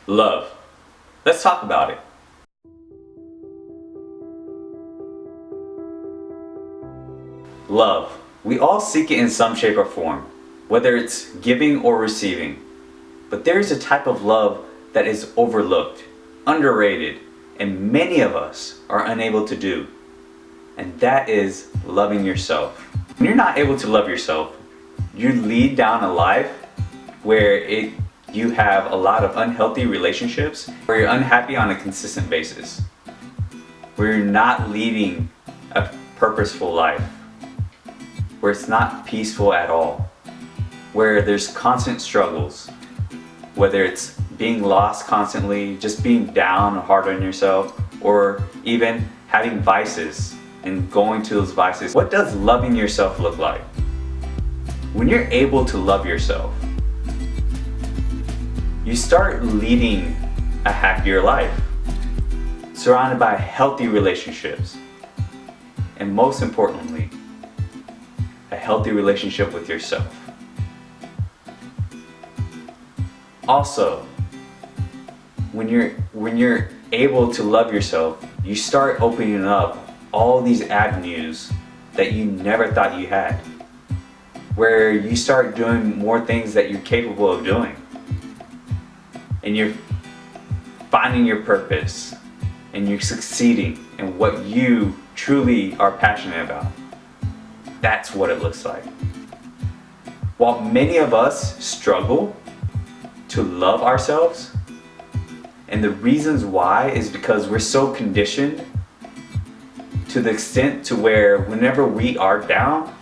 Love. Let's talk about it. Love. We all seek it in some shape or form, whether it's giving or receiving. But there is a type of love that is overlooked, underrated, and many of us are unable to do. And that is loving yourself. When you're not able to love yourself, you lead down a life where you have a lot of unhealthy relationships, where you're unhappy on a consistent basis, where you're not leading a purposeful life, where it's not peaceful at all, where there's constant struggles, whether it's being lost constantly, just being down hard on yourself, or even having vices and going to those vices. What does loving yourself look like? When you're able to love yourself, you start leading a happier life, surrounded by healthy relationships, and most importantly, a healthy relationship with yourself. Also, when you're able to love yourself, you start opening up all these avenues that you never thought you had, where you start doing more things that you're capable of doing, and you're finding your purpose, and you're succeeding in what you truly are passionate about. That's what it looks like. While many of us struggle to love ourselves, and the reasons why is because we're so conditioned to the extent to where whenever we are down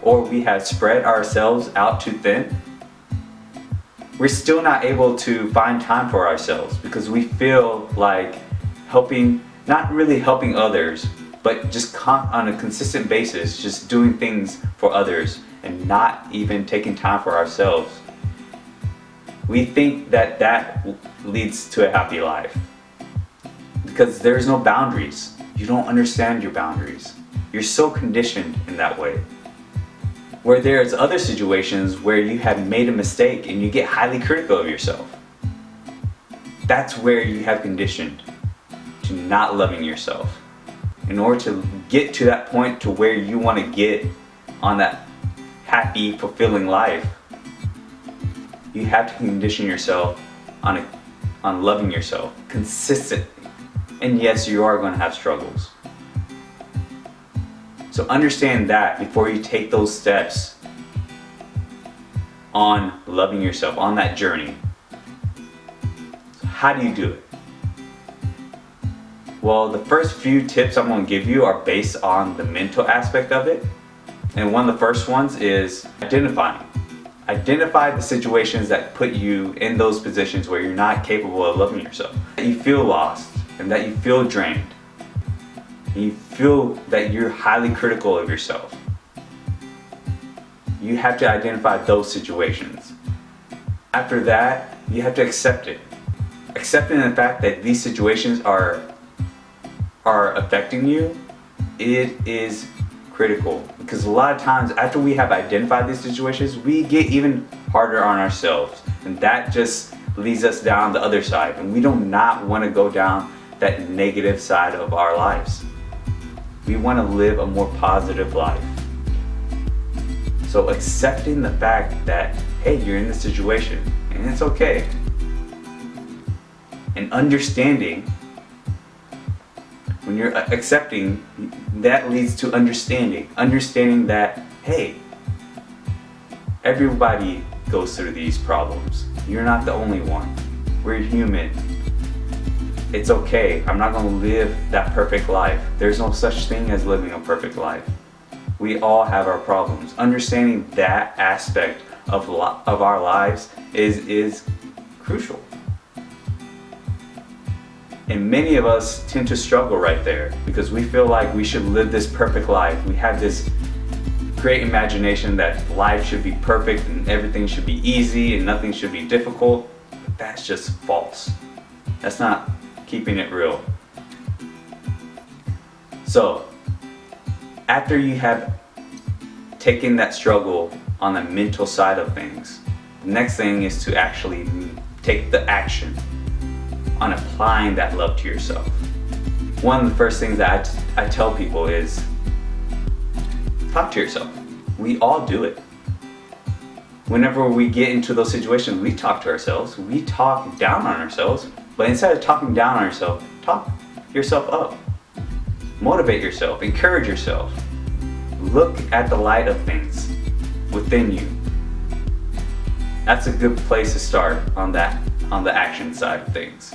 or we have spread ourselves out too thin, we're still not able to find time for ourselves because we feel like not really helping others, but just on a consistent basis, just doing things for others and not even taking time for ourselves. We think that leads to a happy life because there's no boundaries. You don't understand your boundaries. You're so conditioned in that way. Where there's other situations where you have made a mistake and you get highly critical of yourself. That's where you have conditioned to not loving yourself. In order to get to that point to where you want to get on that happy, fulfilling life, you have to condition yourself on loving yourself consistently. And yes, you are going to have struggles. So understand that before you take those steps on loving yourself, on that journey. So how do you do it? Well, the first few tips I'm going to give you are based on the mental aspect of it. And one of the first ones is identifying. Identify the situations that put you in those positions where you're not capable of loving yourself. That you feel lost and that you feel drained. And you feel that you're highly critical of yourself. You have to identify those situations. After that, you have to accept it. Accepting the fact that these situations are affecting you, it is critical, because a lot of times after we have identified these situations, we get even harder on ourselves, and that just leads us down the other side, and we do not want to go down that negative side of our lives. We want to live a more positive life. So accepting the fact that, hey, you're in this situation and it's okay, and understanding. When you're accepting, that leads to understanding. Understanding that, hey, everybody goes through these problems. You're not the only one. We're human. It's okay. I'm not going to live that perfect life. There's no such thing as living a perfect life. We all have our problems. Understanding that aspect of our lives is crucial. And many of us tend to struggle right there because we feel like we should live this perfect life. We have this great imagination that life should be perfect and everything should be easy and nothing should be difficult. But that's just false. That's not keeping it real. So, after you have taken that struggle on the mental side of things, the next thing is to actually take the action. on applying that love to yourself. One of the first things that I tell people is talk to yourself. We all do it. Whenever we get into those situations, we talk to ourselves, we talk down on ourselves, but instead of talking down on yourself, talk yourself up. Motivate yourself, encourage yourself. Look at the light of things within you. That's a good place to start on the action side of things.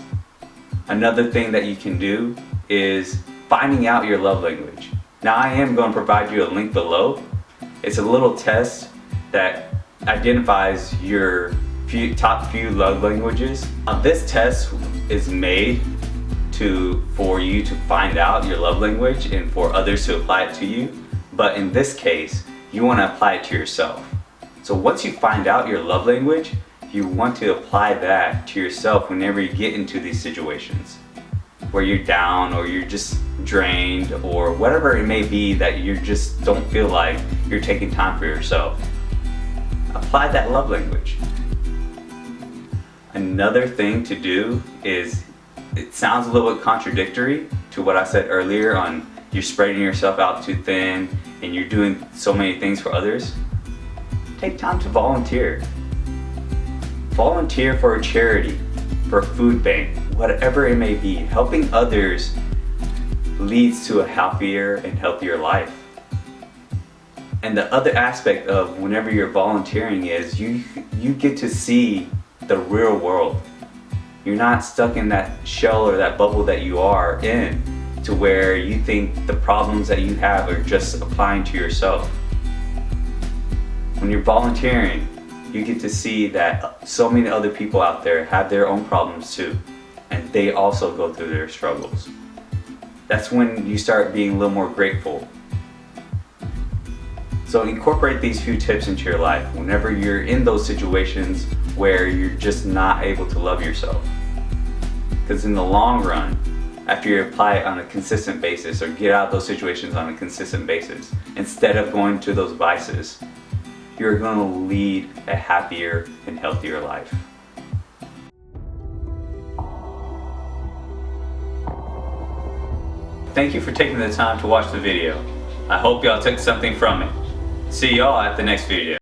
Another thing that you can do is finding out your love language. Now I am going to provide you a link below. It's a little test that identifies your top few love languages. This test is made for you to find out your love language and for others to apply it to you. But in this case, you want to apply it to yourself. So once you find out your love language, you want to apply that to yourself whenever you get into these situations where you're down or you're just drained or whatever it may be that you just don't feel like you're taking time for yourself. Apply that love language. Another thing to do is, it sounds a little bit contradictory to what I said earlier on you're spreading yourself out too thin and you're doing so many things for others. Take time to volunteer. Volunteer for a charity, for a food bank, whatever it may be. Helping others leads to a happier and healthier life. And the other aspect of whenever you're volunteering is you get to see the real world. You're not stuck in that shell or that bubble that you are in, to where you think the problems that you have are just applying to yourself. When you're volunteering, you get to see that so many other people out there have their own problems too, and they also go through their struggles. That's when you start being a little more grateful. So incorporate these few tips into your life whenever you're in those situations where you're just not able to love yourself. Because in the long run, after you apply it on a consistent basis or get out of those situations on a consistent basis, instead of going to those vices, you're going to lead a happier and healthier life. Thank you for taking the time to watch the video. I hope y'all took something from it. See y'all at the next video.